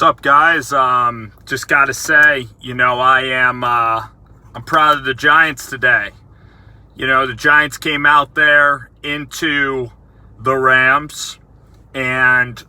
What's up, guys? Just got to say, I'm proud of the Giants today. The Giants came out there into the Rams, and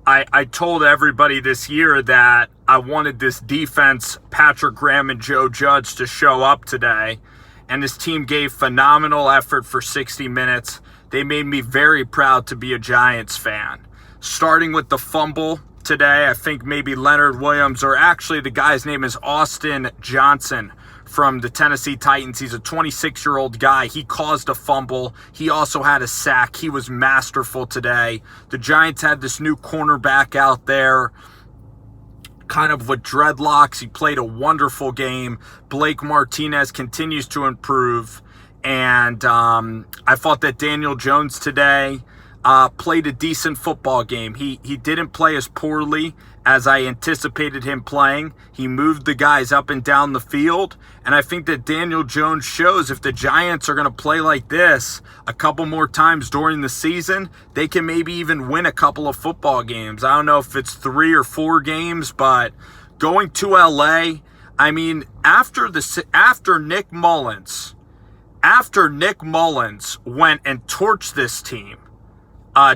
I told everybody this year that I wanted this defense, Patrick Graham and Joe Judge, to show up today, and this team gave phenomenal effort for 60 minutes. They made me very proud to be a Giants fan. Starting with the fumble today, I think maybe Leonard Williams, or actually the guy's name is Austin Johnson from the Tennessee Titans. He's a 26-year-old guy. He caused a fumble. He also had a sack. He was masterful today. The Giants had this new cornerback out there, kind of with dreadlocks. He played a wonderful game. Blake Martinez continues to improve. And I thought that Daniel Jones today played a decent football game. He didn't play as poorly as I anticipated him playing. He moved the guys up and down the field. And I think that Daniel Jones shows if the Giants are going to play like this a couple more times during the season, they can maybe even win a couple of football games. I don't know if it's 3 or 4 games, but going to LA, I mean, after Nick Mullins went and torched this team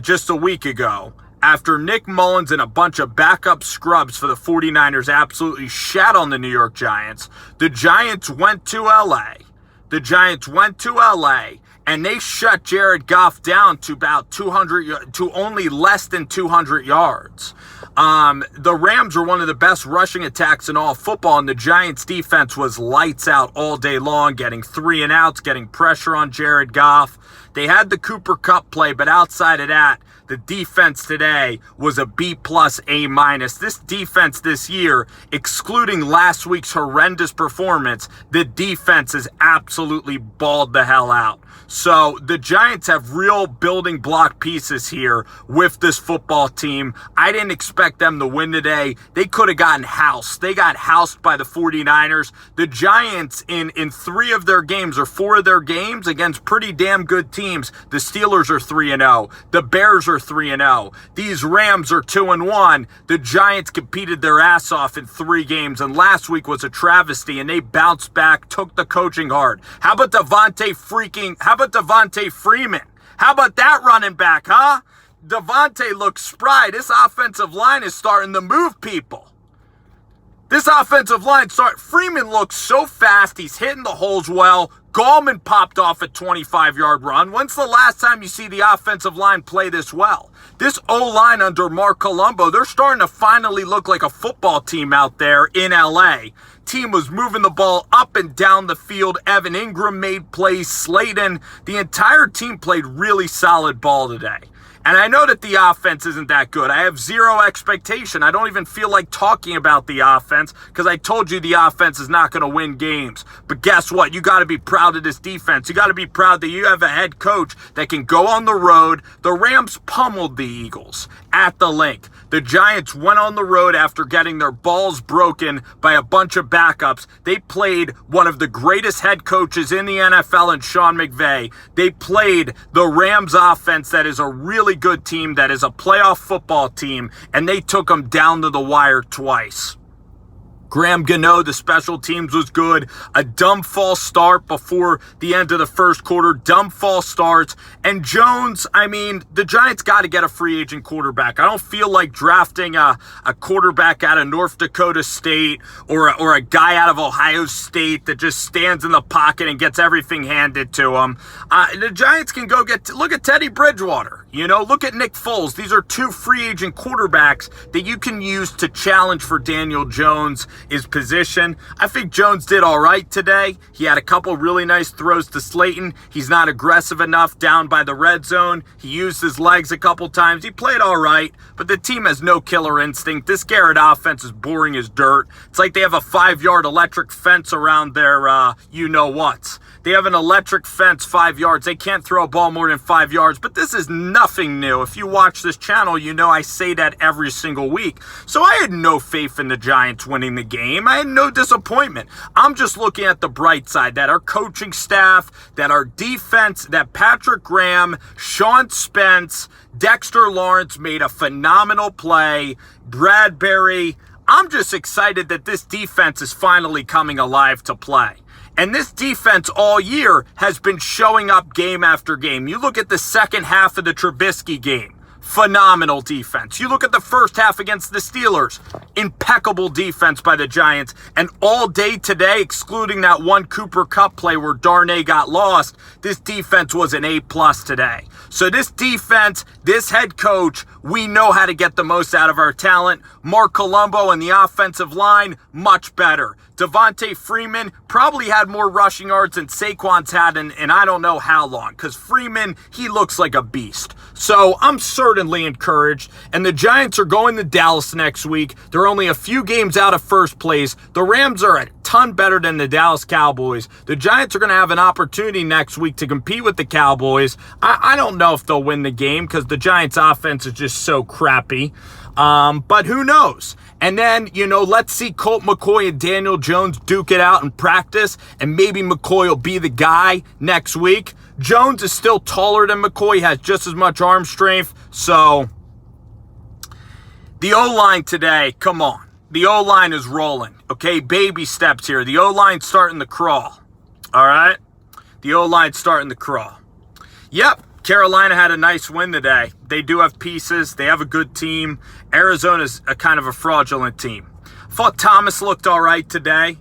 just a week ago, after Nick Mullins and a bunch of backup scrubs for the 49ers absolutely shat on the New York Giants, the Giants went to LA. And they shut Jared Goff down to about to only less than 200 yards. The Rams were one of the best rushing attacks in all football, and the Giants defense was lights out all day long, getting 3 and outs, getting pressure on Jared Goff. They had the Cooper Kupp play, but outside of that, the defense today was a B+, A-. This defense this year, excluding last week's horrendous performance, the defense is absolutely balled the hell out. So the Giants have real building block pieces here with this football team. I didn't expect them to win today. They could have gotten housed. They got housed by the 49ers. The Giants, in 3 of their games or 4 of their games against pretty damn good teams, the Steelers are 3-0. The Bears are 3-0. These Rams are 2-1. The Giants competed their ass off in 3 games, and last week was a travesty, and they bounced back, took the coaching hard. How about Devontae Freeman? How about that running back, huh? Devontae looks spry. This offensive line is starting to move people. Freeman looks so fast. He's hitting the holes well. Gallman popped off a 25-yard run. When's the last time you see the offensive line play this well? This O-line under Mark Colombo, they're starting to finally look like a football team out there in LA. Team was moving the ball up and down the field. Evan Ingram made plays. Slayton. The entire team played really solid ball today. And I know that the offense isn't that good. I have zero expectation. I don't even feel like talking about the offense because I told you the offense is not going to win games. But guess what? You got to be proud of this defense. You got to be proud that you have a head coach that can go on the road. The Rams pummeled the Eagles at the Link. The Giants went on the road after getting their balls broken by a bunch of backups. They played one of the greatest head coaches in the NFL in Sean McVay. They played the Rams offense that is a really good team, that is a playoff football team, and they took them down to the wire twice. Graham Gano, the special teams was good. A dumb false start before the end of the first quarter. Dumb false starts. And Jones, I mean, the Giants got to get a free agent quarterback. I don't feel like drafting a quarterback out of North Dakota State or a guy out of Ohio State that just stands in the pocket and gets everything handed to him. The Giants can go look at Teddy Bridgewater. Look at Nick Foles. These are 2 free agent quarterbacks that you can use to challenge for Daniel Jones' position. I think Jones did all right today. He had a couple really nice throws to Slayton. He's not aggressive enough down by the red zone. He used his legs a couple times. He played all right, but the team has no killer instinct. This Garrett offense is boring as dirt. It's like they have a 5-yard electric fence around their you-know-whats. They have an electric fence 5 yards. They can't throw a ball more than 5 yards, but this is nothing nothing new. If you watch this channel, you know I say that every single week. So I had no faith in the Giants winning the game. I had no disappointment. I'm just looking at the bright side, that our coaching staff, that our defense, that Patrick Graham, Sean Spence, Dexter Lawrence made a phenomenal play, Bradbury. I'm just excited that this defense is finally coming alive to play. And this defense all year has been showing up game after game. You look at the second half of the Trubisky game, phenomenal defense. You look at the first half against the Steelers, impeccable defense by the Giants. And all day today, excluding that one Cooper Kupp play where Darnay got lost, this defense was an A+ today. So this defense, this head coach, we know how to get the most out of our talent. Mark Colombo and the offensive line, much better. Devontae Freeman probably had more rushing yards than Saquon's had in I don't know how long, because Freeman, he looks like a beast. So I'm certainly encouraged. And the Giants are going to Dallas next week. They're only a few games out of first place. The Rams are a ton better than the Dallas Cowboys. The Giants are going to have an opportunity next week to compete with the Cowboys. I don't know if they'll win the game because the Giants' offense is just so crappy. But who knows? And then, let's see Colt McCoy and Daniel Jones duke it out in practice, and maybe McCoy will be the guy next week. Jones is still taller than McCoy, has just as much arm strength. So, the O-line today, come on. The O-line is rolling. Okay, baby steps here. The O-line's starting to crawl. All right? The O-line's starting to crawl. Yep. Carolina had a nice win today. They do have pieces. They have a good team. Arizona's a kind of a fraudulent team. Thought Thomas looked all right today.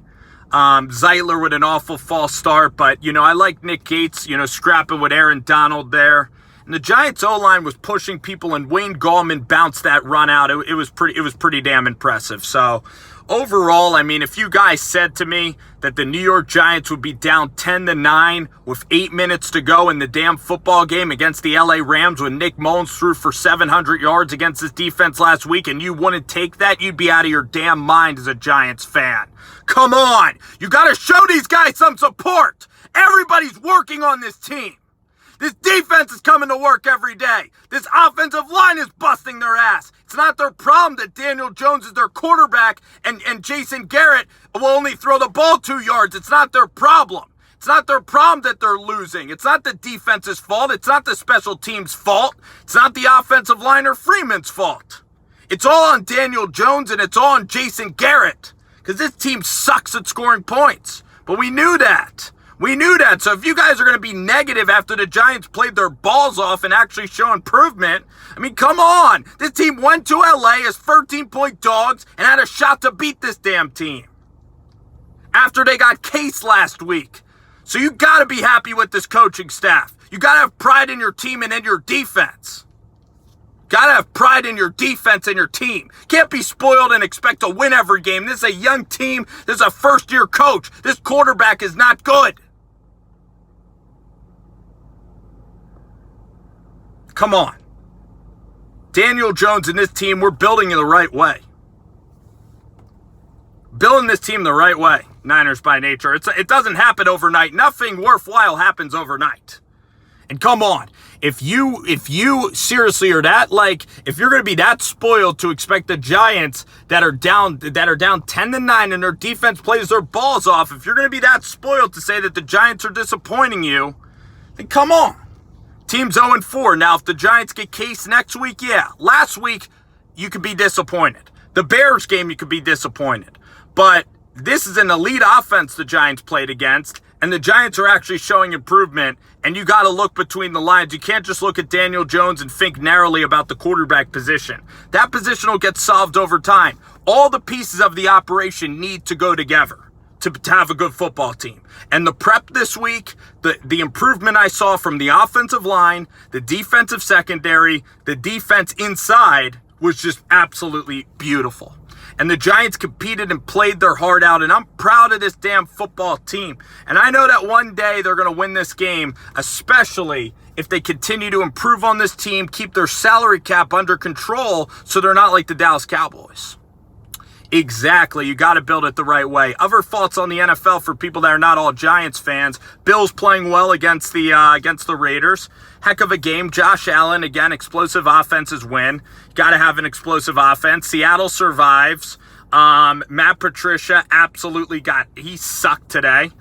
Zeitler with an awful false start. But, I like Nick Gates, scrapping with Aaron Donald there. And the Giants O-line was pushing people, and Wayne Gallman bounced that run out. It was pretty damn impressive. So, overall, if you guys said to me that the New York Giants would be down 10-9 with 8 minutes to go in the damn football game against the LA Rams when Nick Mullins threw for 700 yards against his defense last week, and you wouldn't take that, you'd be out of your damn mind as a Giants fan. Come on! You gotta show these guys some support! Everybody's working on this team! This defense is coming to work every day. This offensive line is busting their ass. It's not their problem that Daniel Jones is their quarterback and Jason Garrett will only throw the ball 2 yards. It's not their problem. It's not their problem that they're losing. It's not the defense's fault. It's not the special team's fault. It's not the offensive line or Freeman's fault. It's all on Daniel Jones and it's all on Jason Garrett because this team sucks at scoring points. But we knew that. We knew that. So if you guys are going to be negative after the Giants played their balls off and actually show improvement, come on. This team went to LA as 13-point dogs and had a shot to beat this damn team after they got cased last week. So you got to be happy with this coaching staff. You got to have pride in your team and in your defense. Got to have pride in your defense and your team. Can't be spoiled and expect to win every game. This is a young team. This is a first-year coach. This quarterback is not good. Come on. Daniel Jones and this team, we're building it the right way. Building this team the right way. Niners by nature. It doesn't happen overnight. Nothing worthwhile happens overnight. And come on. If you seriously are that, if you're going to be that spoiled to expect the Giants that are down 10-9 and their defense plays their balls off, if you're going to be that spoiled to say that the Giants are disappointing you, then come on. Team's 0-4. Now, if the Giants get cased next week, yeah. Last week, you could be disappointed. The Bears game, you could be disappointed. But this is an elite offense the Giants played against, and the Giants are actually showing improvement, and you got to look between the lines. You can't just look at Daniel Jones and think narrowly about the quarterback position. That position will get solved over time. All the pieces of the operation need to go together to have a good football team. And the prep this week, the improvement I saw from the offensive line, the defensive secondary, the defense inside was just absolutely beautiful. And the Giants competed and played their heart out, and I'm proud of this damn football team. And I know that one day they're going to win this game, especially if they continue to improve on this team, keep their salary cap under control so they're not like the Dallas Cowboys. Exactly. You got to build it the right way. Other thoughts on the NFL for people that are not all Giants fans. Bills playing well against the Raiders. Heck of a game. Josh Allen, again, explosive offenses win. Got to have an explosive offense. Seattle survives. Matt Patricia absolutely he sucked today.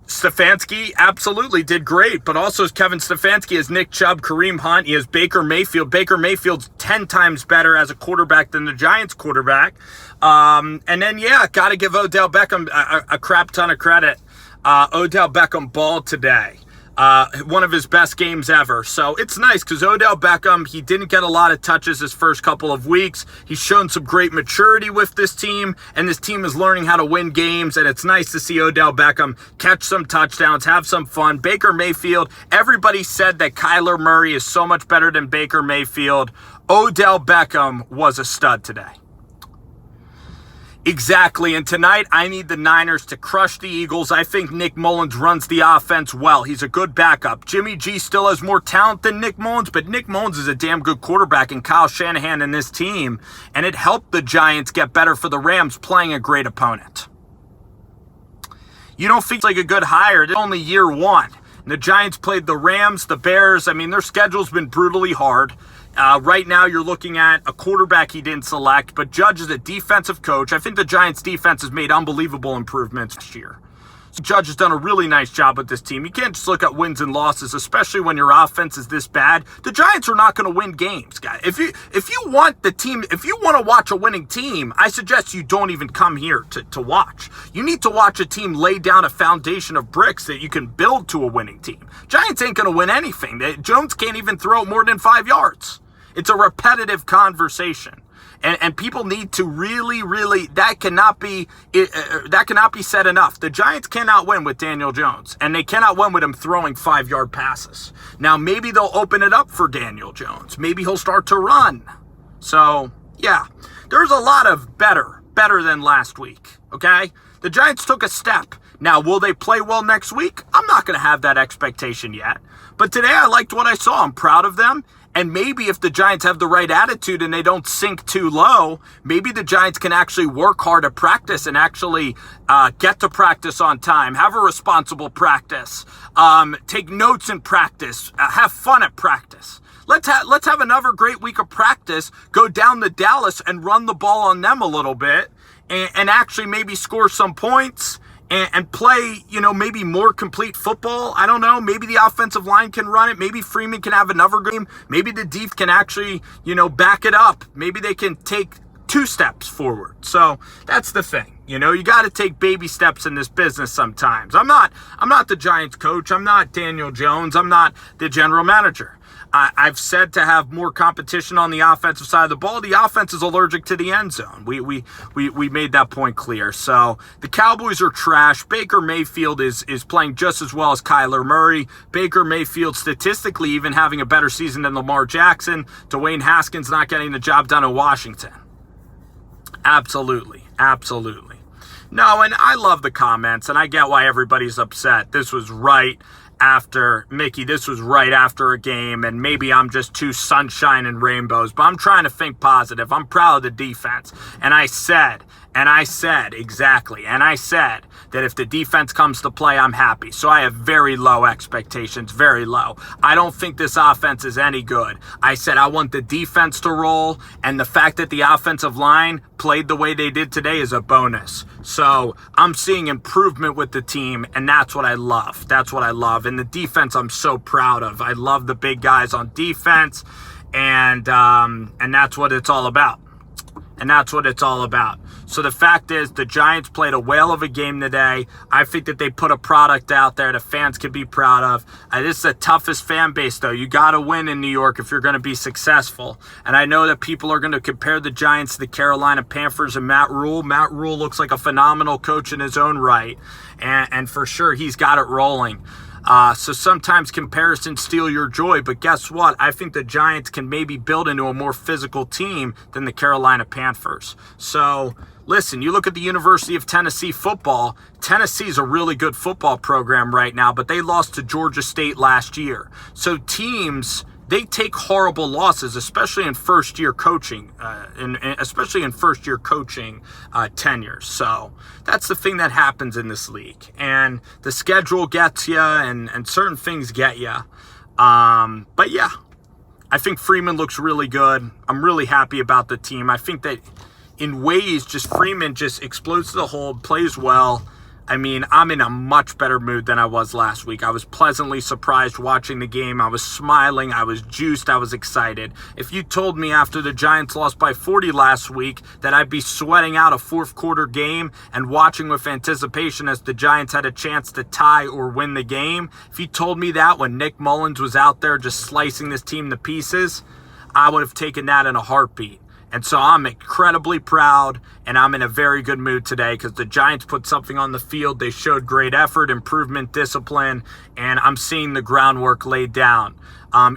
Stefanski absolutely did great, but also as Kevin Stefanski has Nick Chubb, Kareem Hunt, he has Baker Mayfield. Baker Mayfield's 10 times better as a quarterback than the Giants quarterback. And then, got to give Odell Beckham a crap ton of credit. Odell Beckham balled today. One of his best games ever. So it's nice because Odell Beckham, he didn't get a lot of touches his first couple of weeks. He's shown some great maturity with this team, and this team is learning how to win games, and it's nice to see Odell Beckham catch some touchdowns, have some fun. Baker Mayfield, everybody said that Kyler Murray is so much better than Baker Mayfield. Odell Beckham was a stud today. Exactly, and tonight I need the Niners to crush the Eagles. I think Nick Mullins runs the offense well. He's a good backup. Jimmy G still has more talent than Nick Mullins, but Nick Mullins is a damn good quarterback, and Kyle Shanahan and this team, and it helped the Giants get better for the Rams playing a great opponent. You don't feel like a good hire. It's only year one. And the Giants played the Rams, the Bears. I mean, their schedule's been brutally hard. Right now, you're looking at a quarterback he didn't select, but Judge is a defensive coach. I think the Giants' defense has made unbelievable improvements this year. So Judge has done a really nice job with this team. You can't just look at wins and losses, especially when your offense is this bad. The Giants are not going to win games, guys. If you want to watch a winning team, I suggest you don't even come here to watch. You need to watch a team lay down a foundation of bricks that you can build to a winning team. Giants ain't going to win anything. Jones can't even throw it more than 5 yards. It's a repetitive conversation. And people need to really, that cannot be said enough. The Giants cannot win with Daniel Jones, and they cannot win with him throwing 5-yard passes. Now, maybe they'll open it up for Daniel Jones. Maybe he'll start to run. So, yeah, there's a lot of better than last week, okay? The Giants took a step. Now, will they play well next week? I'm not going to have that expectation yet. But today I liked what I saw. I'm proud of them. And maybe if the Giants have the right attitude and they don't sink too low, maybe the Giants can actually work hard at practice and actually get to practice on time, have a responsible practice, take notes in practice, have fun at practice. Let's have another great week of practice, go down to Dallas and run the ball on them a little bit and actually maybe score some points. And play, maybe more complete football. I don't know. Maybe the offensive line can run it. Maybe Freeman can have another game. Maybe the Def can actually, back it up. Maybe they can take 2 steps forward. So that's the thing. You got to take baby steps in this business sometimes. I'm not the Giants coach. I'm not Daniel Jones. I'm not the general manager. I've said to have more competition on the offensive side of the ball. The offense is allergic to the end zone. We made that point clear. So the Cowboys are trash. Baker Mayfield is playing just as well as Kyler Murray. Baker Mayfield statistically even having a better season than Lamar Jackson. Dwayne Haskins not getting the job done in Washington. Absolutely. No, and I love the comments, and I get why everybody's upset. This was right after a game, and maybe I'm just too sunshine and rainbows, but I'm trying to think positive. I'm proud of the defense. And I said that if the defense comes to play, I'm happy. So I have very low expectations, very low. I don't think this offense is any good. I said I want the defense to roll, and the fact that the offensive line played the way they did today is a bonus. So I'm seeing improvement with the team, and that's what I love. And the defense I'm so proud of. I love the big guys on defense, and that's what it's all about. So the fact is, the Giants played a whale of a game today. I think that they put a product out there the fans can be proud of. This is the toughest fan base, though. You got to win in New York if you're going to be successful. And I know that people are going to compare the Giants to the Carolina Panthers and Matt Rule. Matt Rule looks like a phenomenal coach in his own right. And for sure, he's got it rolling. So sometimes comparisons steal your joy, but guess what? I think the Giants can maybe build into a more physical team than the Carolina Panthers. So listen, you look at the University of Tennessee football. Tennessee's a really good football program right now, but they lost to Georgia State last year. So teams they take horrible losses, especially in first-year coaching, tenures. So that's the thing that happens in this league. And the schedule gets you, and certain things get you. But yeah, I think Freeman looks really good. I'm really happy about the team. I think that in ways, just Freeman just explodes to the hole, plays well. I mean, I'm in a much better mood than I was last week. I was pleasantly surprised watching the game. I was smiling. I was juiced. I was excited. If you told me after the Giants lost by 40 last week that I'd be sweating out a fourth quarter game and watching with anticipation as the Giants had a chance to tie or win the game, if you told me that when Nick Mullins was out there just slicing this team to pieces, I would have taken that in a heartbeat. And so I'm incredibly proud, and I'm in a very good mood today because the Giants put something on the field. They showed great effort, improvement, discipline, and I'm seeing the groundwork laid down.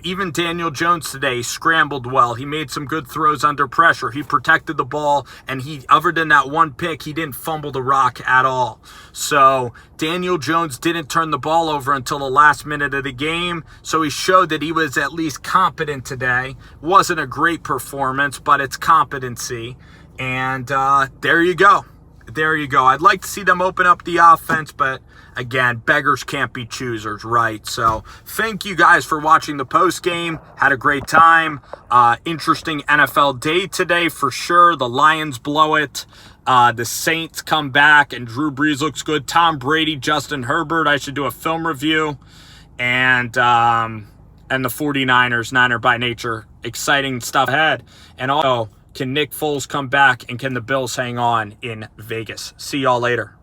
Even Daniel Jones today scrambled well. He made some good throws under pressure. He protected the ball, and other than that one pick, he didn't fumble the rock at all. So Daniel Jones didn't turn the ball over until the last minute of the game, so he showed that he was at least competent today. Wasn't a great performance, but it's competency. And there you go. There you go. I'd like to see them open up the offense, but again, beggars can't be choosers, right? So thank you guys for watching the post game. Had a great time. Interesting NFL day today for sure. The Lions blow it. The Saints come back, and Drew Brees looks good. Tom Brady, Justin Herbert. I should do a film review. And the 49ers, Niner by nature. Exciting stuff ahead. And also, can Nick Foles come back, and can the Bills hang on in Vegas? See y'all later.